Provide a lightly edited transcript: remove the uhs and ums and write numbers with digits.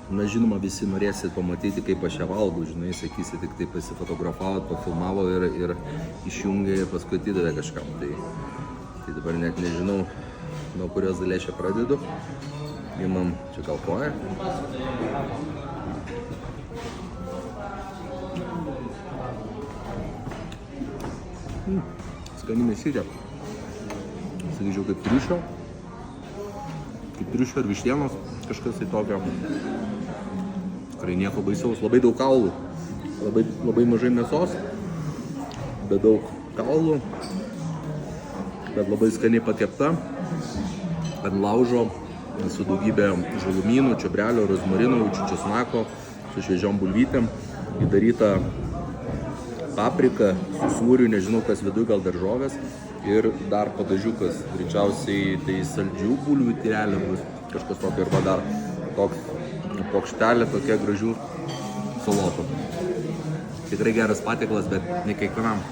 Na žinoma, visi norėsit pamatyti, kaip aš ją valgau, žinai, sakysi, tik tai pasifotografavot, pafilmavo ir išjungė ir paskui atidavė kažkam. Tai dabar net nežinau, nuo kurios dalies čia pradedu. Imam čia gal koją. Skani mėsytė. Sakyčiau, kaip triušio ir vištienos, kažkas tai tokio. Tikrai nieko baisaus, labai daug kaulų, labai mažai mėsos, bet daug kaulų, bet labai skaniai patiekta, ant laužo, su daugybė žalumynų, čiobrelio, rozmarino, česnako, su šviežiom bulvytėm, įdaryta paprika, su sūriu, nežinau kas viduj, gal daržovės ir dar padažiukas, greičiausiai tai saldžių bulvių tyrelė bus, kažkas tokio arba dar toks plokštelė tokia gražių salotų. Tikrai geras patiekalas, bet ne kiekvienam.